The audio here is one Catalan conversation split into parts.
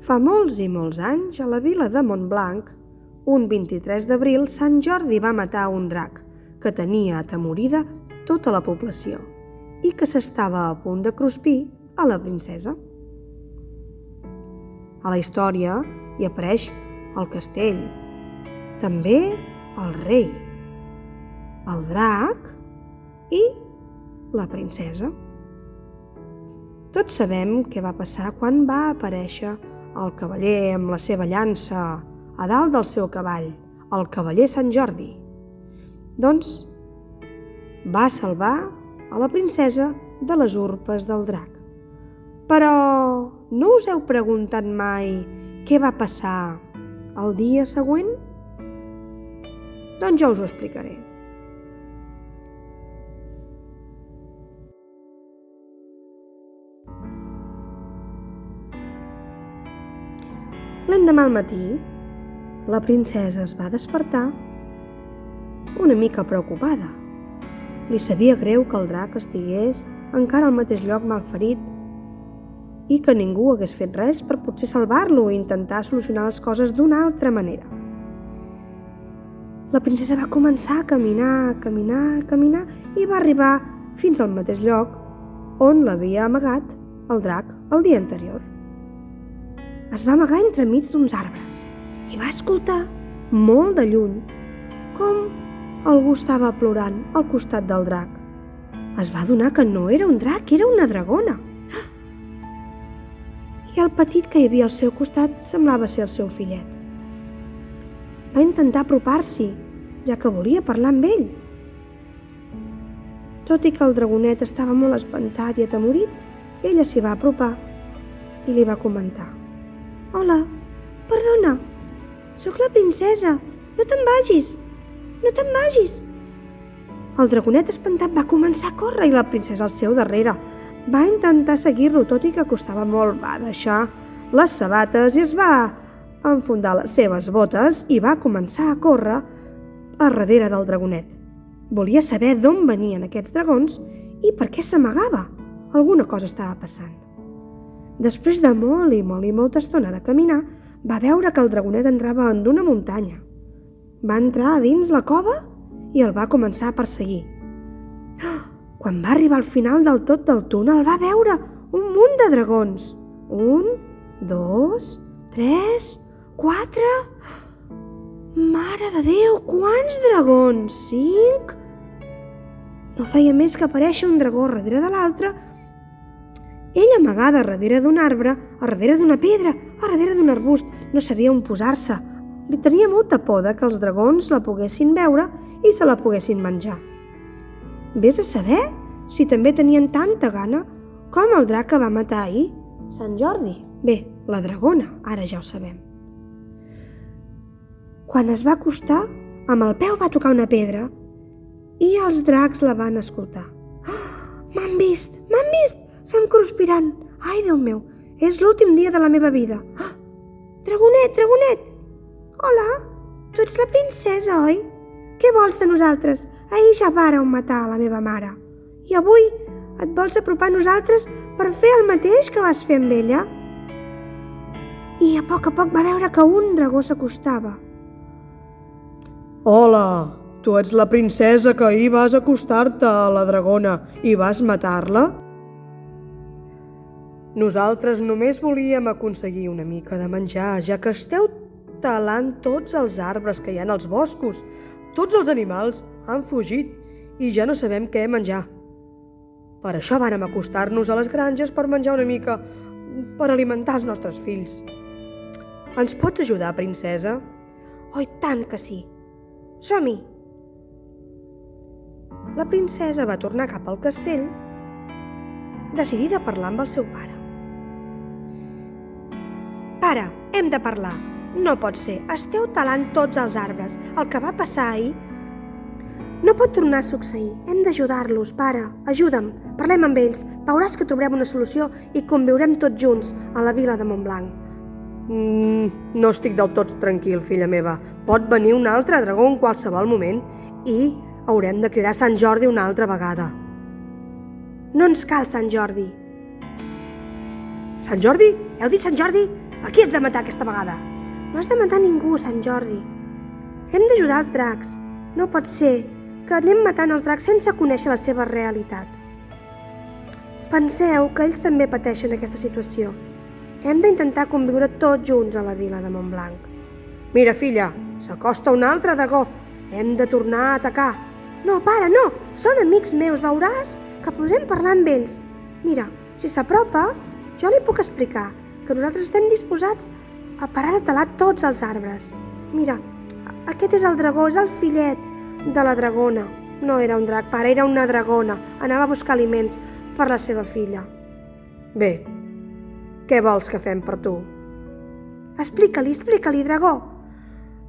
Fa molts i molts anys, a la vila de Montblanc, un 23 d'abril, Sant Jordi va matar un drac que tenia atemorida tota la població i que s'estava a punt de cruspir a la princesa. A la història hi apareix el castell, també el rei, el drac i la princesa. Tots sabem què va passar quan va aparèixer el cavaller amb la seva llança a dalt del seu cavall, el cavaller Sant Jordi. Doncs va salvar a la princesa de les urpes del drac. Però no us heu preguntat mai què va passar el dia següent? Doncs jo us ho explicaré. L'endemà al matí, la princesa es va despertar una mica preocupada. Li sabia greu que el drac estigués encara al mateix lloc malferit i que ningú hagués fet res per potser salvar-lo i intentar solucionar les coses d'una altra manera. La princesa va començar a caminar i va arribar fins al mateix lloc on l'havia amagat el drac el dia anterior. Es va amagar entremig d'uns arbres i va escoltar molt de lluny com algú estava plorant al costat del drac. Es va adonar que no era un drac, era una dragona. I el petit que hi havia al seu costat semblava ser el seu fillet. Va intentar apropar-s'hi, ja que volia parlar amb ell. Tot i que el dragonet estava molt espantat i atemorit, ella s'hi va apropar i li va comentar: «Hola, perdona, sóc la princesa, no te'n vagis, no te'n vagis!» El dragonet espantat va començar a córrer i la princesa al seu darrere. Va intentar seguir-lo, tot i que costava molt. Va deixar les sabates i es va enfundar les seves botes i va començar a córrer a darrere del dragonet. Volia saber d'on venien aquests dragons i per què s'amagava. Alguna cosa estava passant. Després de molta estona de caminar, va veure que el dragonet entrava en una muntanya. Va entrar a dins la cova i el va començar a perseguir. Quan va arribar al final del tot del túnel, va veure un munt de dragons. 1, 2, 3, 4... Mare de Déu, quants dragons! 5... No feia més que aparèixer un dragó darrere de l'altre. Ella amagada darrere d'un arbre, a darrere d'una pedra, a darrere d'un arbust. No sabia on posar-se. Li tenia molta por que els dragons la poguessin veure i se la poguessin menjar. Vés a saber si també tenien tanta gana com el drac que va matar ahir, Sant Jordi. Bé, la dragona, ara ja ho sabem. Quan es va acostar, amb el peu va tocar una pedra i els dracs la van escoltar. M'han vist! M'han vist! Se'm cruspiran! Ai, Déu meu, és l'últim dia de la meva vida. Dragonet, dragonet! Hola, tu ets la princesa, oi? Què vols de nosaltres? Ahir ja vàreu matar la meva mare. I avui et vols apropar a nosaltres per fer el mateix que vas fer amb ella? I a poc va veure que un dragó s'acostava. Hola, tu ets la princesa que ahir vas acostar-te a la dragona i vas matar-la? Nosaltres només volíem aconseguir una mica de menjar, ja que esteu talant tots els arbres que hi ha als boscos. Tots els animals han fugit i ja no sabem què menjar. Per això vàrem acostar-nos a les granges per menjar una mica, per alimentar els nostres fills. Ens pots ajudar, princesa? Oh, i tant que sí! Som-hi! La princesa va tornar cap al castell, decidida a parlar amb el seu pare. Pare, hem de parlar. No pot ser, esteu talant tots els arbres. El que va passar ahir no pot tornar a succeir. Hem d'ajudar-los, pare. Ajuda'm, parlem amb ells. Veuràs que trobarem una solució i conviurem tots junts a la vila de Montblanc. No estic del tot tranquil, filla meva. Pot venir un altre dragó en qualsevol moment i haurem de cridar Sant Jordi una altra vegada. No ens cal Sant Jordi. Sant Jordi? Heu dit Sant Jordi? A qui has de matar aquesta vegada? No has de matar ningú, Sant Jordi. Hem d'ajudar els dracs. No pot ser que anem matant els dracs sense conèixer la seva realitat. Penseu que ells també pateixen aquesta situació. Hem d'intentar conviure tots junts a la vila de Montblanc. Mira, filla, s'acosta un altre dragó. Hem de tornar a atacar. No, pare, no! Són amics meus, veuràs que podrem parlar amb ells. Mira, si s'apropa, jo li puc explicar que nosaltres estem disposats a parar de talar tots els arbres. Mira, aquest és el dragó, és el fillet de la dragona. No era un drac, pare, era una dragona. Anava a buscar aliments per la seva filla. Bé, què vols que fem per tu? Explica-li, dragó.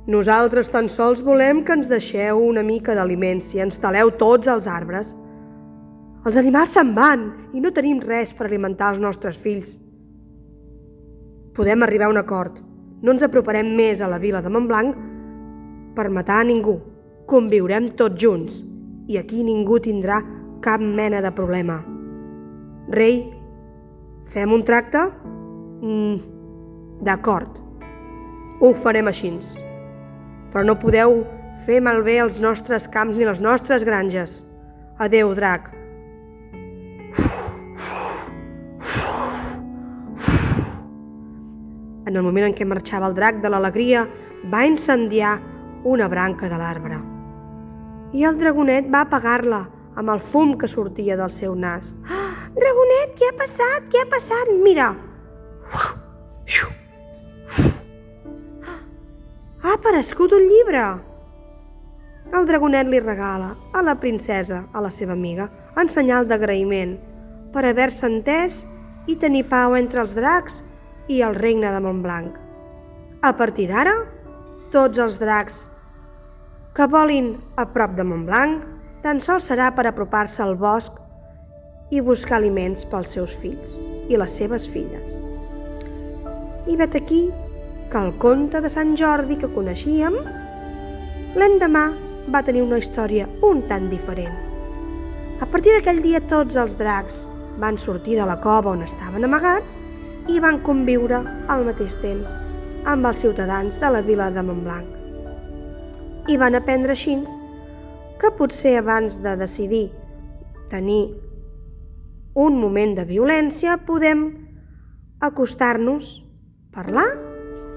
Nosaltres tan sols volem que ens deixeu una mica d'aliments i ens taleu tots els arbres. Els animals se'n van i no tenim res per alimentar els nostres fills. Podem arribar a un acord. No ens aproparem més a la vila de Montblanc per matar a ningú. Conviurem tots junts i aquí ningú tindrà cap mena de problema. Rei, fem un tracte? D'acord, ho farem així. Però no podeu fer malbé els nostres camps ni les nostres granges. Adéu, drac. En el moment en què marxava el drac de l'alegria, va incendiar una branca de l'arbre. I el dragonet va apagar-la amb el fum que sortia del seu nas. Ah, dragonet, què ha passat? Què ha passat? Mira! Ha aparegut un llibre! El dragonet li regala a la princesa, a la seva amiga, en senyal d'agraïment per haver-se entès i tenir pau entre els dracs i el regne de Montblanc. A partir d'ara, tots els dracs que volin a prop de Montblanc tan sols serà per apropar-se al bosc i buscar aliments pels seus fills i les seves filles. I vet aquí que el conte de Sant Jordi que coneixíem, l'endemà va tenir una història un tant diferent. A partir d'aquell dia tots els dracs van sortir de la cova on estaven amagats i van conviure al mateix temps amb els ciutadans de la vila de Montblanc. I van aprendre així que potser abans de decidir tenir un moment de violència podem acostar-nos, parlar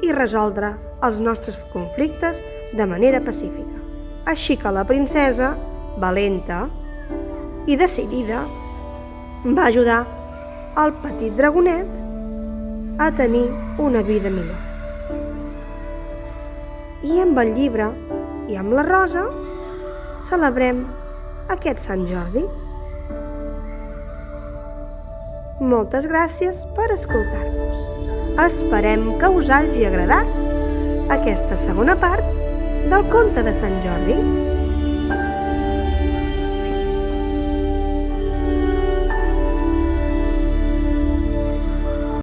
i resoldre els nostres conflictes de manera pacífica. Així que la princesa, valenta i decidida, va ajudar el petit dragonet a tenir una vida millor. I amb el llibre i amb la rosa celebrem aquest Sant Jordi. Moltes gràcies per escoltar-nos. Esperem que us hagi agradat aquesta segona part del conte de Sant Jordi.